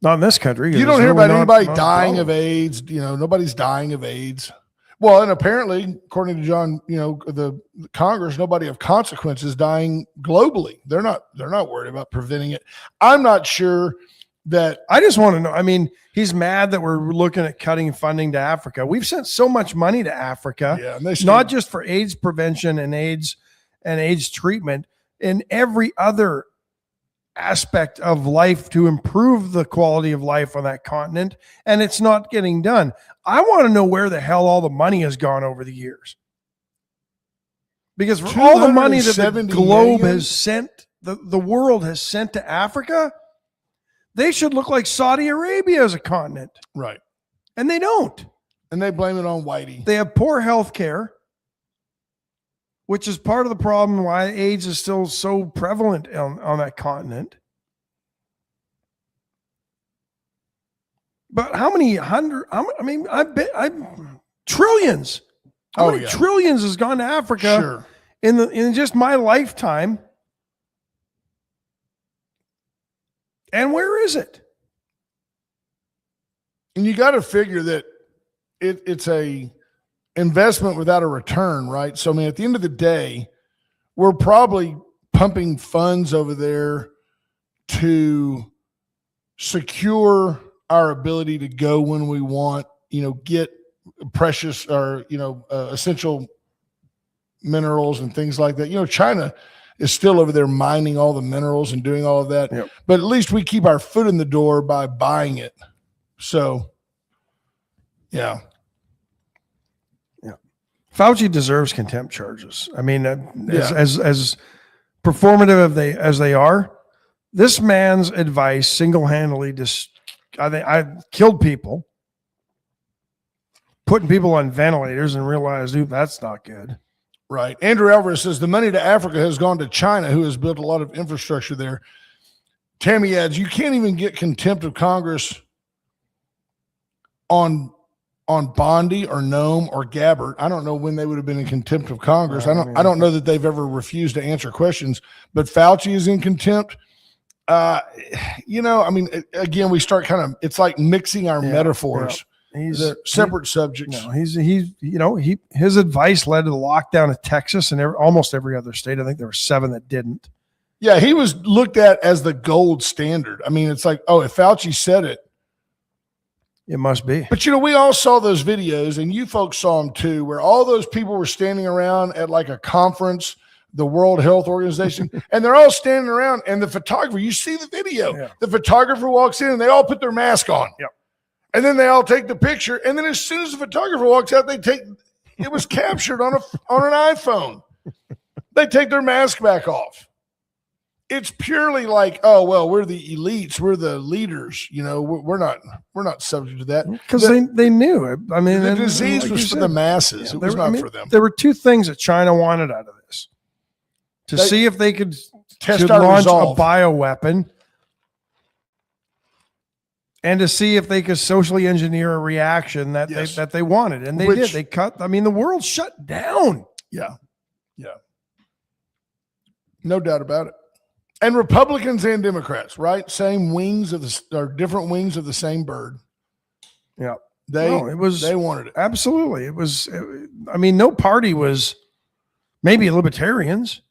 Not in this country. You don't hear about anybody dying of AIDS. You know, nobody's dying of AIDS. Well, and apparently, according to John, the Congress, nobody of consequence is dying globally. They're not worried about preventing it. I'm not sure that. I just want to know. I mean, he's mad that we're looking at cutting funding to Africa. We've sent so much money to Africa, not just for AIDS prevention and AIDS treatment, in every other aspect of life to improve the quality of life on that continent, and it's not getting done. I want to know where the hell all the money has gone over the years, because for all the money that the globe has sent, the world has sent to Africa, they should look like Saudi Arabia as a continent, right? And they don't, and they blame it on Whitey. They have poor health care, which is part of the problem why AIDS is still so prevalent on that continent. But how many trillions. How many trillions has gone to Africa in just my lifetime? And where is it? And you got to figure that it's a investment without a return, right? So, I mean, at the end of the day, we're probably pumping funds over there to secure our ability to go when we want, get precious or, essential minerals and things like that. China is still over there mining all the minerals and doing all of that. Yep. But at least we keep our foot in the door by buying it. So, yeah. Fauci deserves contempt charges. I mean, as performative as they are, this man's advice single-handedly I killed people, putting people on ventilators, and realized, dude, that's not good. Right. Andrew Alvarez says the money to Africa has gone to China, who has built a lot of infrastructure there. Tammy adds, you can't even get contempt of Congress on Bondi or Nome or Gabbard. I don't know when they would have been in contempt of Congress. I don't know that they've ever refused to answer questions, but Fauci is in contempt. Again, we start it's like mixing our metaphors. They're separate subjects. No, his advice led to the lockdown of Texas and almost every other state. I think there were 7 that didn't. Yeah, he was looked at as the gold standard. I mean, it's like, oh, if Fauci said it, it must be. But, we all saw those videos, and you folks saw them too, where all those people were standing around at like a conference, the World Health Organization, and they're all standing around, and the photographer, you see the video, the photographer walks in, and they all put their mask on. Yep. And then they all take the picture, and then as soon as the photographer walks out, it was captured on an iPhone. They take their mask back off. It's purely like, oh, well, we're the elites, we're the leaders, we're not subject to that because they knew it. I mean, the disease was for the masses. It was not for them. There were 2 things that China wanted out of this: to see if they could test our launch resolve. a bioweapon, and to see if they could socially engineer a reaction that they wanted, and they did. They cut. I mean, the world shut down. Yeah, no doubt about it. And Republicans and Democrats, right? Different wings of the same bird. Yeah. They wanted it. Absolutely. No party was, maybe libertarians.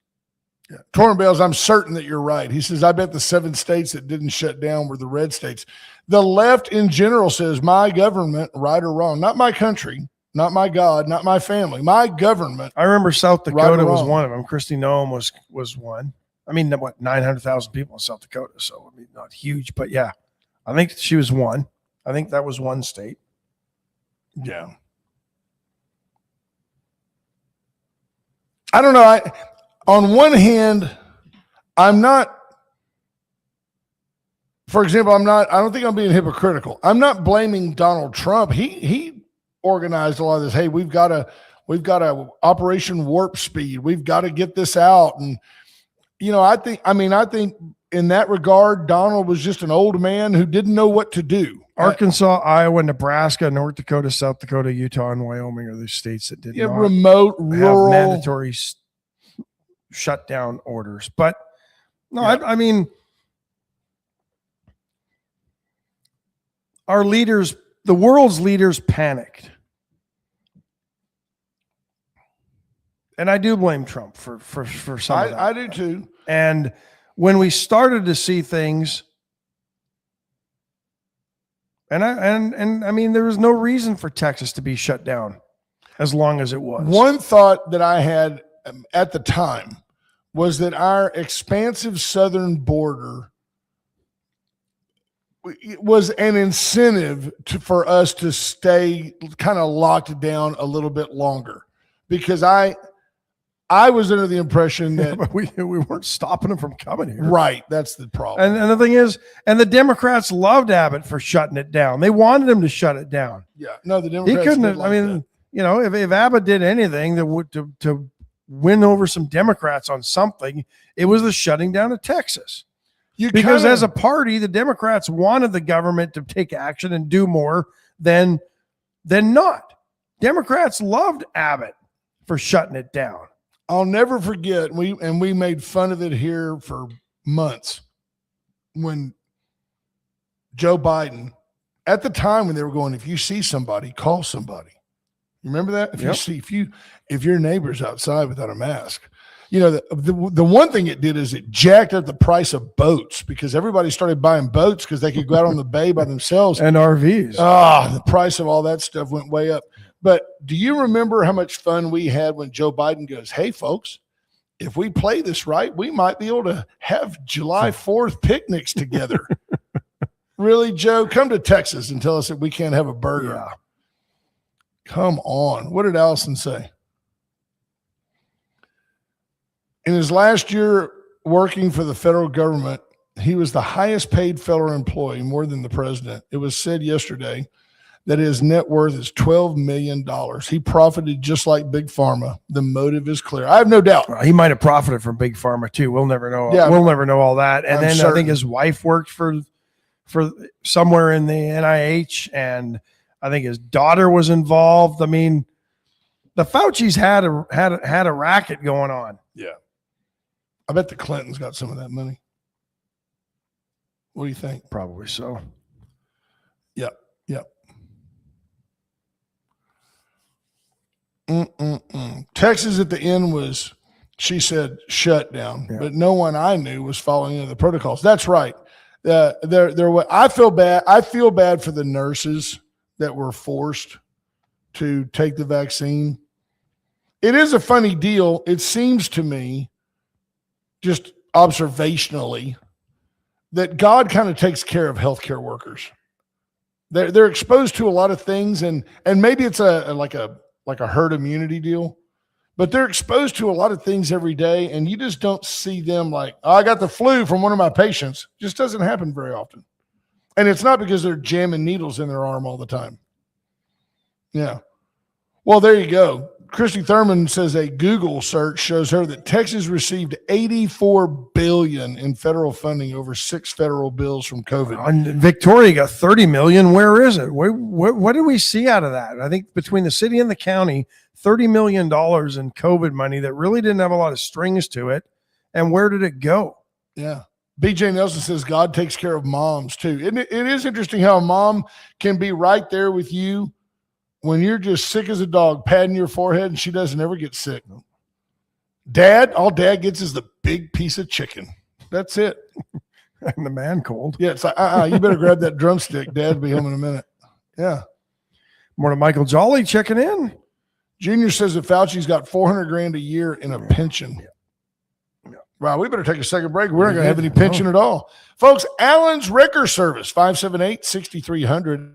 Yeah. Torn Bales, I'm certain that you're right. He says, I bet the 7 states that didn't shut down were the red states. The left in general says my government, right or wrong, not my country, not my God, not my family, my government. I remember South Dakota was one of them. Kristi Noem was one. I mean, 900,000 people in South Dakota. So, not huge, but yeah, I think she was one. I think that was one state. Yeah. I don't know. On one hand, I'm not, for example, I don't think I'm being hypocritical. I'm not blaming Donald Trump. He organized a lot of this. Hey, we've got a Operation Warp Speed. We've got to get this out. And, I think in that regard, Donald was just an old man who didn't know what to do. Arkansas, Iowa, Nebraska, North Dakota, South Dakota, Utah, and Wyoming are the states that did not remote, rural, have mandatory shutdown orders. But no, yeah. Our leaders, the world's leaders, panicked. And I do blame Trump for some of that. I do too. And when we started to see things, and there was no reason for Texas to be shut down as long as it was. One thought that I had at the time was that our expansive southern border was an incentive for us to stay kind of locked down a little bit longer, because I was under the impression that we weren't stopping them from coming here. Right. That's the problem. And the thing is, and the Democrats loved Abbott for shutting it down. They wanted him to shut it down. Yeah. No, the Democrats. He couldn't. If Abbott did anything that would to win over some Democrats on something, it was the shutting down of Texas. Because as a party, the Democrats wanted the government to take action and do more than not. Democrats loved Abbott for shutting it down. I'll never forget, we made fun of it here for months when Joe Biden, at the time when they were going, if you see somebody, call somebody. You remember that? If your neighbor's outside without a mask, the one thing it did is it jacked up the price of boats because everybody started buying boats because they could go out on the bay by themselves. And RVs. The price of all that stuff went way up. But do you remember how much fun we had when Joe Biden goes, hey, folks, if we play this right, we might be able to have July 4th picnics together. Really, Joe? Come to Texas and tell us that we can't have a burger. Yeah. Come on. What did Allison say? In his last year working for the federal government, he was the highest paid federal employee, more than the president. It was said yesterday that his net worth is $12 million. He profited just like Big Pharma. The motive is clear. I have no doubt. Well, he might have profited from Big Pharma too. We'll never know. Yeah, we'll never know all that. And I'm then certain. I think his wife worked for somewhere in the NIH, and I think his daughter was involved. I mean, the Fauci's had a racket going on. Yeah. I bet the Clintons got some of that money. What do you think? Probably so. Yep. Texas at the end was, she said, shut down, but no one I knew was following any of the protocols. That's right. I feel bad. I feel bad for the nurses that were forced to take the vaccine. It is a funny deal. It seems to me, just observationally, that God kind of takes care of healthcare workers. They're exposed to a lot of things, and maybe it's like a herd immunity deal, but they're exposed to a lot of things every day, and you just don't see them like, oh, I got the flu from one of my patients. Just doesn't happen very often. And it's not because they're jamming needles in their arm all the time. Yeah. Well, there you go. Christy Thurman says a Google search shows her that Texas received $84 billion in federal funding over 6 federal bills from COVID. And Victoria got $30 million. Where is it? What do we see out of that? I think between the city and the county, $30 million in COVID money that really didn't have a lot of strings to it. And where did it go? Yeah. BJ Nelson says God takes care of moms too. It is interesting how a mom can be right there with you when you're just sick as a dog, patting your forehead, and she doesn't ever get sick. Dad, all dad gets is the big piece of chicken. That's it. And the man cold. Yeah, it's like, you better grab that drumstick. Dad will be home in a minute. Yeah. More to Michael Jolly checking in. Junior says that Fauci's got $400,000 a year in a pension. Yeah. Wow, we better take a second break. We're not going to have any pension at all. Folks, Allen's Wrecker Service, 578-6300.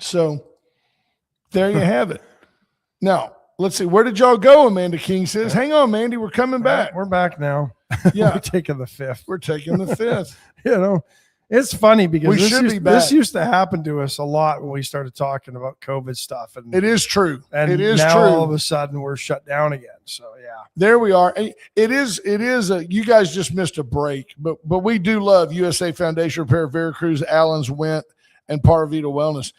So there you have it. Now, let's see. Where did y'all go? Amanda King says, hang on, Mandy. We're coming back. We're back now. Yeah. We're taking the 5th. We're taking the 5th. It's funny because this used to happen to us a lot when we started talking about COVID stuff. And it is true. And it is now true. All of a sudden we're shut down again. So yeah. There we are. It is you guys just missed a break, but we do love USA Foundation Repair, Veracruz, Allen's Went, and Parvita Wellness.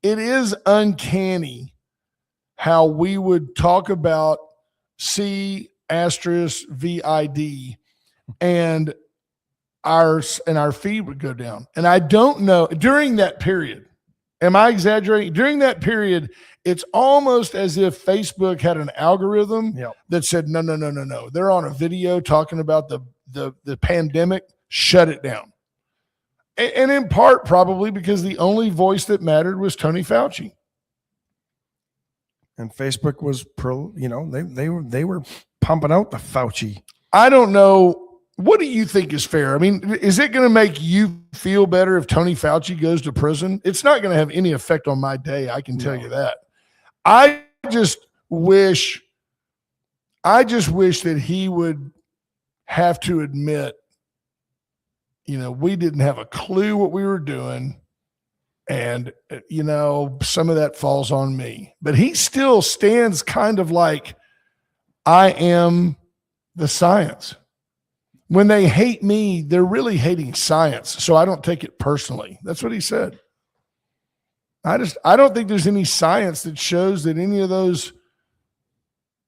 it is uncanny how we would talk about C*VID and our feed would go down. And I don't know during that period. Am I exaggerating? During that period, it's almost as if Facebook had an algorithm that said, no. They're on a video talking about the pandemic. Shut it down. And in part, probably because the only voice that mattered was Tony Fauci. And Facebook was they were pumping out the Fauci. I don't know. What do you think is fair? I mean, is it going to make you feel better if Tony Fauci goes to prison? It's not going to have any effect on my day. I can tell you that. I just wish that he would have to admit, we didn't have a clue what we were doing. And, some of that falls on me. But he still stands kind of like, I am the science. When they hate me, they're really hating science. So I don't take it personally. That's what he said. I don't think there's any science that shows that any of those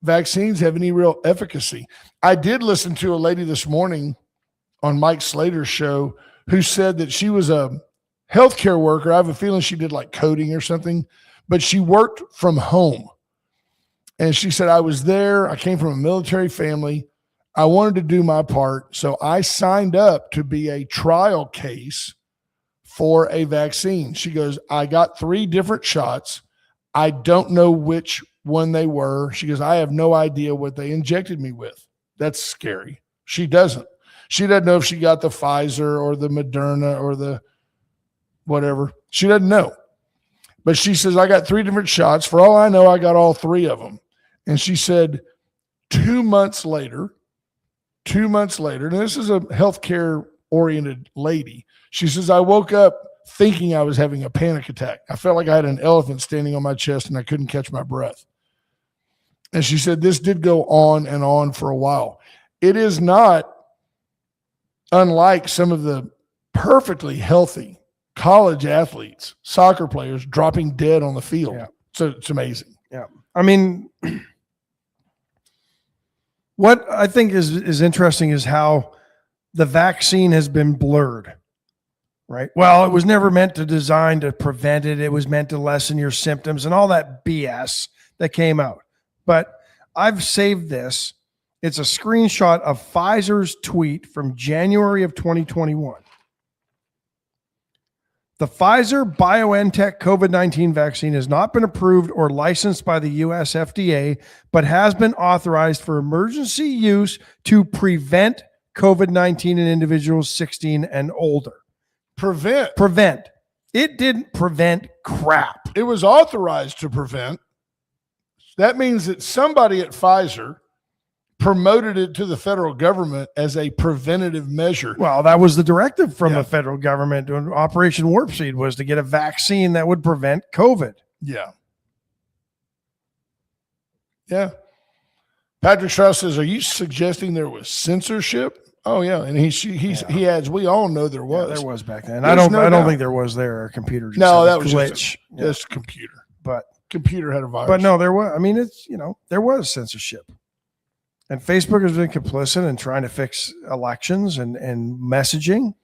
vaccines have any real efficacy. I did listen to a lady this morning on Mike Slater's show who said that she was a healthcare worker. I have a feeling she did like coding or something, but she worked from home. And she said, I was there. I came from a military family. I wanted to do my part. So I signed up to be a trial case for a vaccine. She goes, I got 3 different shots. I don't know which one they were. She goes, I have no idea what they injected me with. That's scary. She doesn't. She doesn't know if she got the Pfizer or the Moderna or the whatever. She doesn't know. But she says, I got 3 different shots. For all I know, I got all 3 of them. And she said, 2 months later, and this is a healthcare oriented lady. She says, I woke up thinking I was having a panic attack. I felt like I had an elephant standing on my chest and I couldn't catch my breath. And she said, this did go on and on for a while. It is not unlike some of the perfectly healthy college athletes, soccer players dropping dead on the field. Yeah. So it's amazing. Yeah. I mean, what I think is interesting is how the vaccine has been blurred, right? Well, it was never meant to design to prevent it. It was meant to lessen your symptoms and all that BS that came out. But I've saved this. It's a screenshot of Pfizer's tweet from January of 2021. The Pfizer-BioNTech COVID-19 vaccine has not been approved or licensed by the U.S. FDA, but has been authorized for emergency use to prevent COVID-19 in individuals 16 and older. Prevent. It didn't prevent crap. It was authorized to prevent. That means that somebody at Pfizer promoted it to the federal government as a preventative measure. Well, that was the directive from the federal government. Operation Warp Speed was to get a vaccine that would prevent COVID. Yeah. Yeah. Patrick Strauss says, are you suggesting there was censorship? Oh, yeah. And he adds, we all know there was. Yeah, there was back then. I don't think there was there. A computer just no, had that a was glitch. Just a computer. But computer had a virus. But no, there was. I mean, it's, there was censorship. And Facebook has been complicit in trying to fix elections and messaging.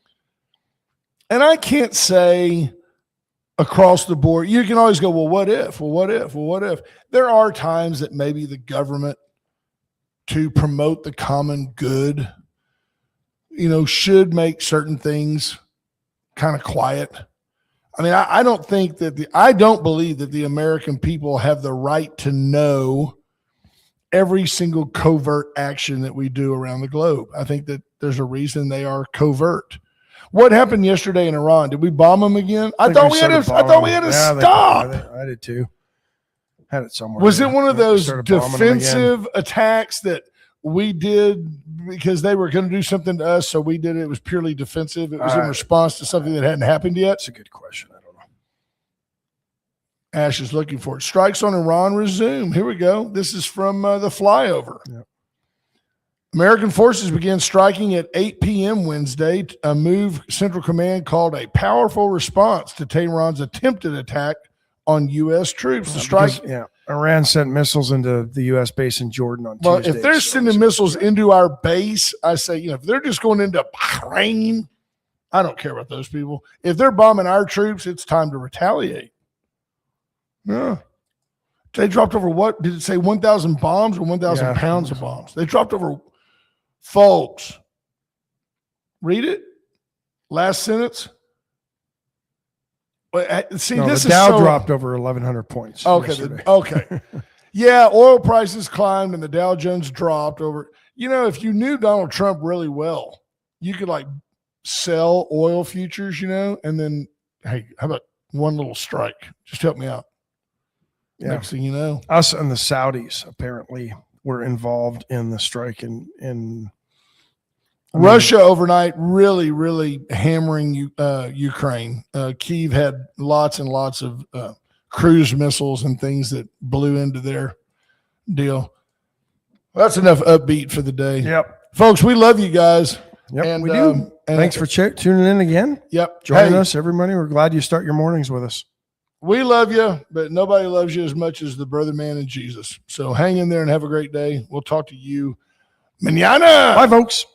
And I can't say across the board, you can always go, well, what if? Well, what if? Well, what if? There are times that maybe the government, to promote the common good, should make certain things kind of quiet. I mean, I don't think that I don't believe that the American people have the right to know every single covert action that we do around the globe. I think that there's a reason they are covert. What happened yesterday in Iran? Did we bomb them again? I thought we had to stop. I did too. Had it somewhere. Was it one of those defensive attacks that we did because they were going to do something to us? So we did it. It was purely defensive. It was in response to something that hadn't happened yet. That's a good question. I don't know. Ash is looking for it. Strikes on Iran resume. Here we go. This is from the flyover. Yep. American forces began striking at 8 p.m. Wednesday, a move Central Command called a powerful response to Tehran's attempted attack on U.S. troops to strike. Because, Iran sent missiles into the U.S. base in Jordan on Well, Tuesday. if they're sending missiles into our base, I say, if they're just going into Bahrain, I don't care about those people. If they're bombing our troops, it's time to retaliate. Yeah. They dropped over what? Did it say 1,000 bombs or 1,000 pounds of bombs? They dropped over, folks. Read it. Last sentence. See, this the is Dow dropped over 1,100 points. Okay. Okay. Yeah, oil prices climbed and the Dow Jones dropped over. If you knew Donald Trump really well, you could sell oil futures, and then, hey, how about one little strike? Just help me out. Yeah. Next thing you know. Us and the Saudis apparently were involved in the strike in Russia overnight really, really hammering Ukraine. Kyiv had lots and lots of cruise missiles and things that blew into their deal. Well, that's enough upbeat for the day. Yep. Folks, we love you guys. Yep, and, we do. Thanks for tuning in again. Yep. Joining us every morning. We're glad you start your mornings with us. We love you, but nobody loves you as much as the brother man in Jesus. So hang in there and have a great day. We'll talk to you mañana. Bye, folks.